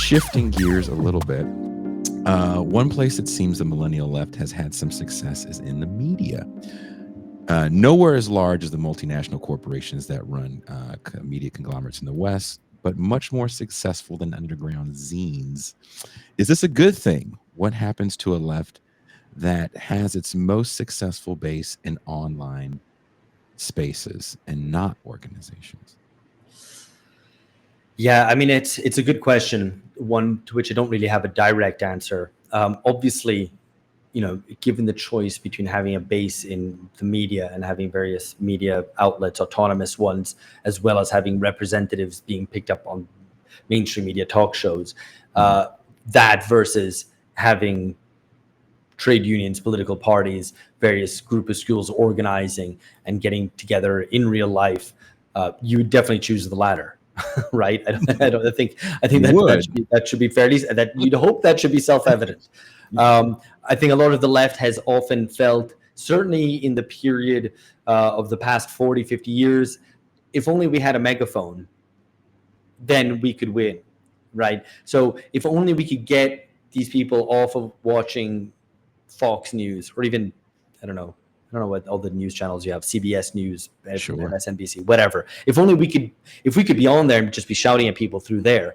shifting gears a little bit, one place it seems the millennial left has had some success is in the media. Nowhere as large as the multinational corporations that run media conglomerates in the West, but much more successful than underground zines. Is this a good thing? What happens to a left that has its most successful base in online spaces and not organizations? Yeah, I mean, it's a good question, one to which I don't really have a direct answer. Obviously, given the choice between having a base in the media and having various media outlets, autonomous ones, as well as having representatives being picked up on mainstream media talk shows, that versus having trade unions, political parties, various groupuscules organizing and getting together in real life, you would definitely choose the latter. Right? I think that should be fairly, that you'd hope that should be self-evident. I think a lot of the left has often felt, certainly in the period of the past 40, 50 years, if only we had a megaphone, then we could win, right? So if only we could get these people off of watching Fox News, or even, I don't know what all the news channels you have, CBS News, Sure. MSNBC, whatever. If only we could be on there and just be shouting at people through there,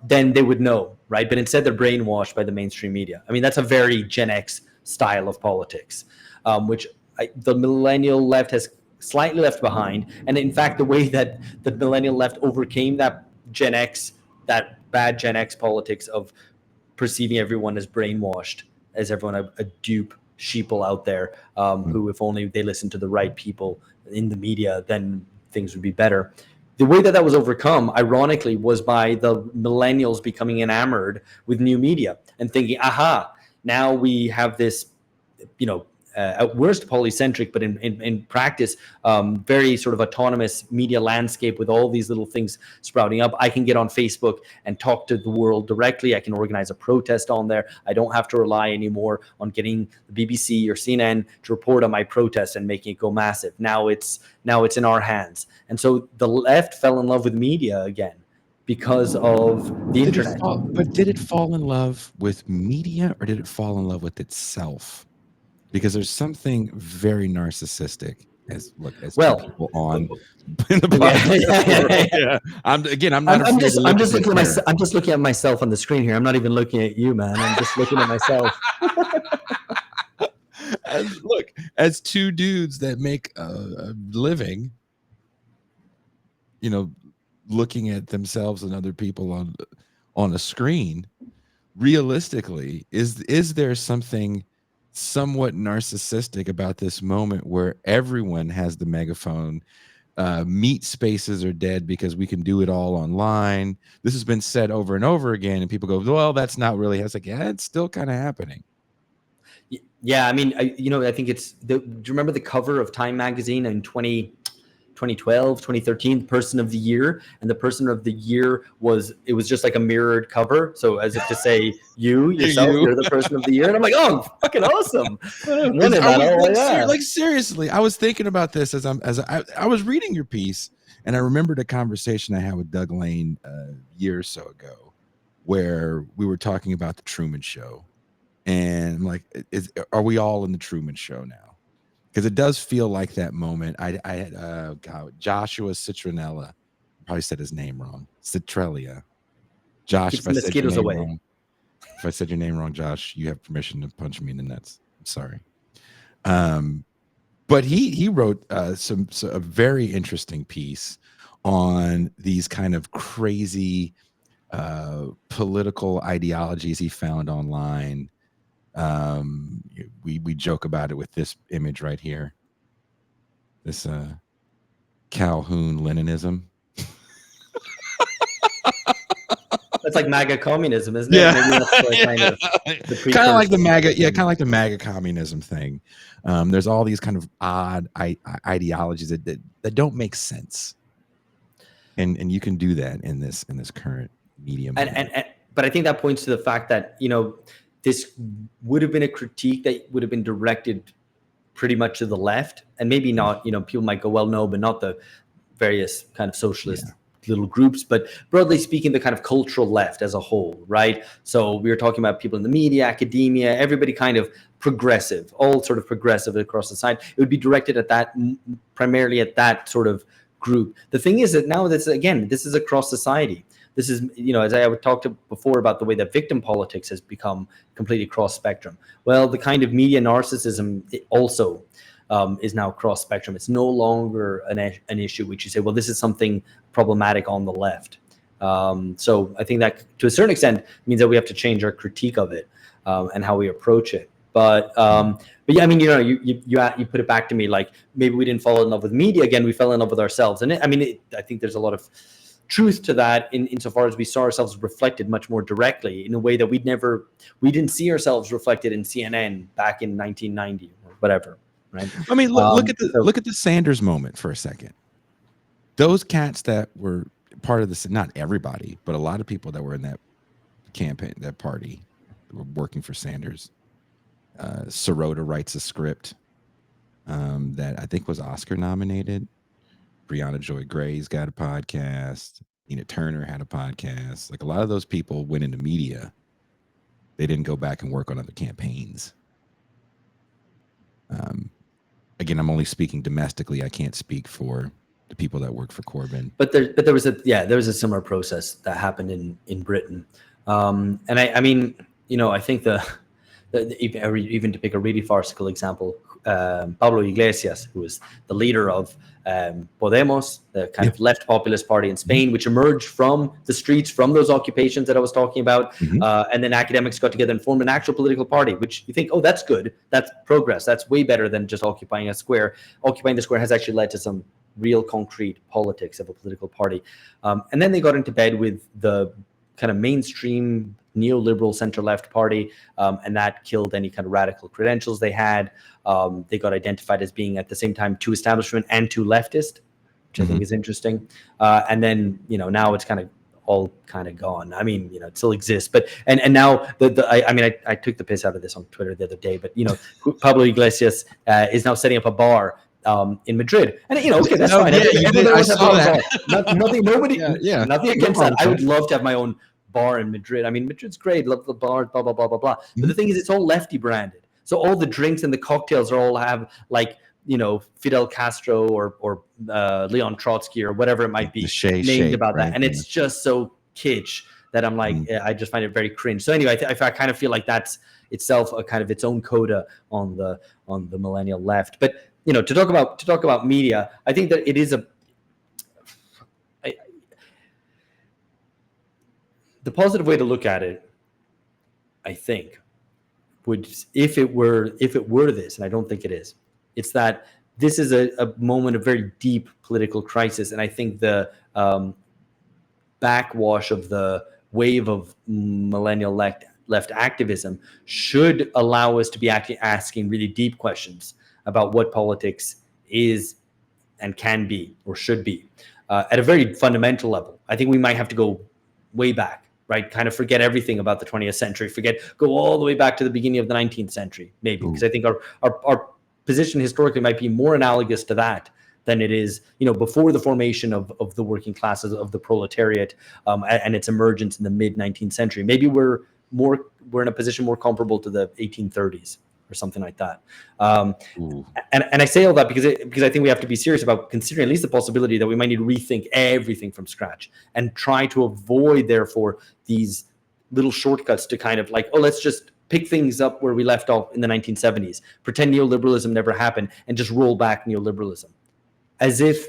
then they would know, right? But instead they're brainwashed by the mainstream media. I mean, that's a very Gen X style of politics, which the millennial left has slightly left behind. And in fact, the way that the millennial left overcame that bad Gen X politics of perceiving everyone as brainwashed, as everyone a dupe, sheeple out there, who, if only they listened to the right people in the media, then things would be better. The way that was overcome, ironically, was by the millennials becoming enamored with new media and thinking, aha, now we have this, at worst polycentric, but in practice, very sort of autonomous media landscape with all these little things sprouting up. I can get on Facebook and talk to the world directly. I can organize a protest on there. I don't have to rely anymore on getting the BBC or CNN to report on my protest and making it go massive. Now it's in our hands. And so the left fell in love with media again because of the internet. But did it fall in love with media, or did it fall in love with itself? Because there's something very narcissistic as people on in the podcast. Yeah. I'm just looking at myself on the screen here. I'm not even looking at you, man. I'm just looking at myself. As two dudes that make a living, looking at themselves and other people on a screen, realistically, is there something somewhat narcissistic about this moment where everyone has the megaphone? Meet spaces are dead because we can do it all online. This has been said over and over again, and people go, well, that's not really. It's like, yeah, it's still kind of happening. Yeah, I mean, I think it's do you remember the cover of Time magazine in 2012, 2013, Person of the Year? And the Person of the Year was just like a mirrored cover. So as if to say, you're the Person of the Year. And I'm like, oh, fucking awesome. Like, seriously, I was thinking about this as I was reading your piece, and I remembered a conversation I had with Doug Lane a year or so ago, where we were talking about the Truman Show. And I'm like, are we all in the Truman Show now? Because it does feel like that moment. I had Joshua Citronella, probably said his name wrong. Citrelia. Josh, if I said your name wrong, if I said your name wrong, Josh, you have permission to punch me in the nuts. I'm sorry. But he wrote a very interesting piece on these kind of crazy political ideologies he found online. We joke about it with this image right here. This Calhoun Leninism. That's like MAGA communism, isn't it? Yeah. Maybe that's kind of like the MAGA, kind of like the MAGA communism thing. There's all these kind of odd ideologies that don't make sense, and you can do that in this current medium. But I think that points to the fact that this would have been a critique that would have been directed pretty much to the left, and maybe not. People might go, well, no, but not the various kind of socialist little groups, but broadly speaking, the kind of cultural left as a whole, right? So we were talking about people in the media, academia, everybody kind of progressive, all sort of progressive across the side. It would be directed at that, primarily at that sort of group. The thing is that now this is across society. This is, as I talked before about the way that victim politics has become completely cross spectrum. Well, the kind of media narcissism also is now cross spectrum. It's no longer an issue which you say, well, this is something problematic on the left. So I think that to a certain extent means that we have to change our critique of it and how we approach it. But yeah, I mean, you put it back to me like maybe we didn't fall in love with media again. We fell in love with ourselves, and I think there's a lot of truth to that insofar as we saw ourselves reflected much more directly in a way that we didn't see ourselves reflected in CNN back in 1990 or whatever. Right. I mean, look at the Sanders moment for a second. Those cats that were part of this, not everybody, but a lot of people that were in that campaign, that party, were working for Sanders. Sirota writes a script that I think was Oscar nominated. Brianna Joy Gray's got a podcast. Tina Turner had a podcast. Like a lot of those people went into media. They didn't go back and work on other campaigns. Again, I'm only speaking domestically. I can't speak for the people that work for Corbyn. But there was a similar process that happened in Britain. And I mean, I think even to pick a really farcical example, Pablo Iglesias, who was the leader of Podemos, the kind of left populist party in Spain, which emerged from the streets, from those occupations that I was talking about. And then academics got together and formed an actual political party, which you think, oh, that's good. That's progress. That's way better than just occupying a square. Occupying the square has actually led to some real concrete politics of a political party. And then they got into bed with the kind of mainstream neoliberal center-left party, and that killed any kind of radical credentials they had. They got identified as being at the same time too establishment and too leftist, which I think is interesting. And then, now it's kind of all kind of gone. I mean, it still exists, but and now I took the piss out of this on Twitter the other day, but Pablo Iglesias is now setting up a bar in Madrid, and okay, that's fine. I saw that. Nothing against that. I would love to have my own bar in Madrid. I mean, Madrid's great. Love the bar. Blah blah blah blah blah. But the thing is, it's all lefty branded. So all the drinks and the cocktails all have like Fidel Castro or Leon Trotsky or whatever it might be named about that, and it's just so kitsch that I'm like, I just find it very cringe. So anyway, I kind of feel like that's itself a kind of its own coda on the millennial left. But to talk about media, I think that it is the positive way to look at it, I think, would if it were this, and I don't think it is, it's that this is a moment of very deep political crisis, and I think the backwash of the wave of millennial left activism should allow us to be actually asking really deep questions about what politics is and can be or should be at a very fundamental level. I think we might have to go way back, right? Kind of forget everything about the 20th century, go all the way back to the beginning of the 19th century, maybe, because I think our position historically might be more analogous to that than it is, before the formation of the working classes, of the proletariat, and its emergence in the mid 19th century. Maybe we're in a position more comparable to the 1830s. Or something like that, and I say all that because I think we have to be serious about considering at least the possibility that we might need to rethink everything from scratch and try to avoid, therefore, these little shortcuts to kind of like, oh, let's just pick things up where we left off in the 1970s, pretend neoliberalism never happened, and just roll back neoliberalism, as if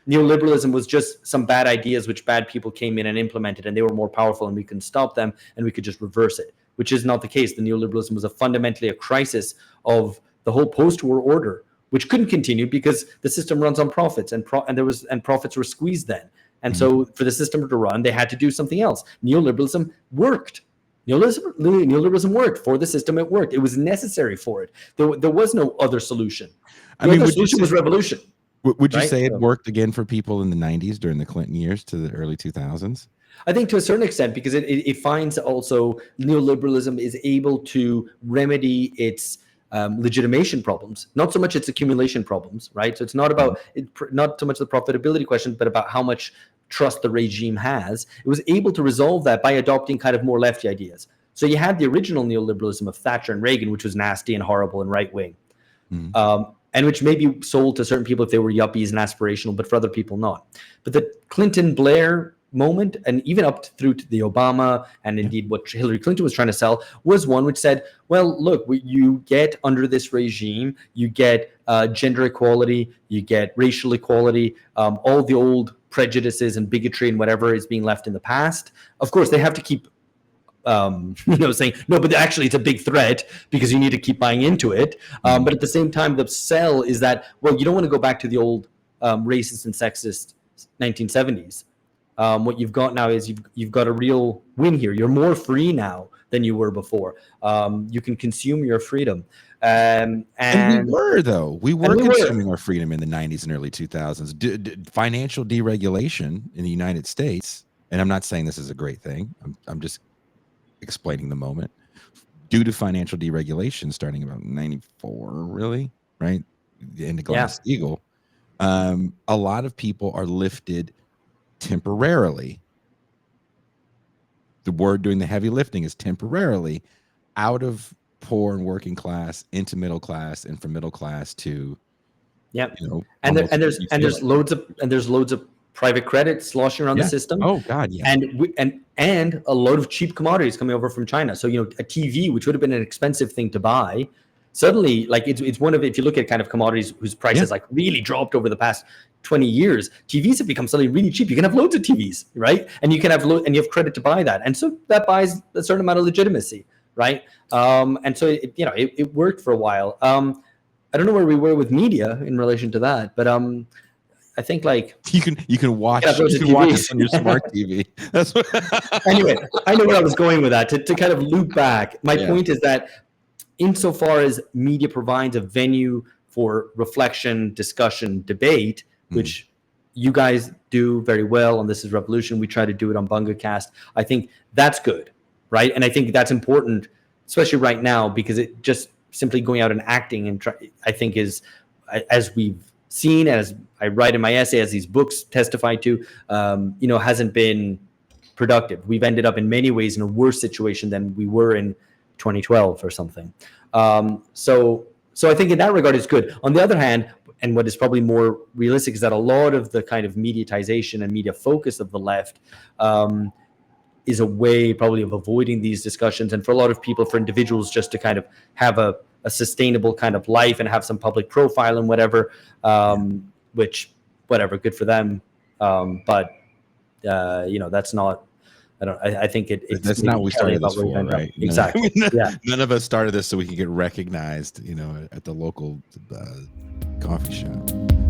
neoliberalism was just some bad ideas which bad people came in and implemented, and they were more powerful, and we couldn't stop them, and we could just reverse it. Which is not the case. The neoliberalism was fundamentally a crisis of the whole post-war order, which couldn't continue because the system runs on profits, and profits were squeezed then. And so for the system to run, they had to do something else. Neoliberalism worked. Neoliberalism worked for the system. It worked. It was necessary for it. There was no other solution. The other solution was revolution. Would you say it worked again for people in the 90s during the Clinton years to the early 2000s? I think to a certain extent, because it finds also neoliberalism is able to remedy its legitimation problems, not so much its accumulation problems, right? So it's not about not so much the profitability question, but about how much trust the regime has, it was able to resolve that by adopting kind of more lefty ideas. So you had the original neoliberalism of Thatcher and Reagan, which was nasty and horrible and right wing, and which maybe sold to certain people if they were yuppies and aspirational, but for other people not. But the Clinton-Blair moment, and even up through to the Obama, and indeed what Hillary Clinton was trying to sell, was one which said, well, look, you get under this regime, you get gender equality, you get racial equality, all the old prejudices and bigotry and whatever is being left in the past. Of course, they have to keep saying, no, but actually it's a big threat because you need to keep buying into it. But at the same time, the sell is that, well, you don't want to go back to the old racist and sexist 1970s. What you've got now is you've got a real win here. You're more free now than you were before. You can consume your freedom. And we were, though. We were consuming our freedom in the 90s and early 2000s. Financial deregulation in the United States, and I'm not saying this is a great thing. I'm just explaining the moment. Due to financial deregulation starting about 94, really, right? The end of Glass-Steagall. A lot of people are lifted temporarily. The word doing the heavy lifting is temporarily out of poor and working class into middle class, and from middle class to there's loads of private credit sloshing around the system. Oh God, yeah. And a load of cheap commodities coming over from China. So a TV, which would have been an expensive thing to buy, suddenly it's one of, if you look at kind of commodities whose prices like really dropped over the past 20 years, TVs have become suddenly really cheap. You can have loads of TVs, right? And you can have and you have credit to buy that, and so that buys a certain amount of legitimacy, right? And so it worked for a while. I don't know where we were with media in relation to that, but I think like you can watch us on your smart TV. That's what anyway, I know where I was going with that. To kind of loop back, my point is that insofar as media provides a venue for reflection, discussion, debate, which you guys do very well on This Is Revolution, we try to do it on BungaCast. I think that's good, right? And I think that's important, especially right now, because it just simply going out and acting and I think is, as we've seen, as I write in my essay, as these books testify to, hasn't been productive. We've ended up in many ways in a worse situation than we were in 2012 or something. So I think in that regard, it's good. On the other hand, and what is probably more realistic, is that a lot of the kind of mediatization and media focus of the left is a way probably of avoiding these discussions. And for a lot of people, for individuals, just to kind of have a sustainable kind of life and have some public profile and whatever, which, whatever, good for them. But that's not, I think it's that's not what we started this for, right? Exactly. None of us started this so we could get recognized, at the local coffee shop.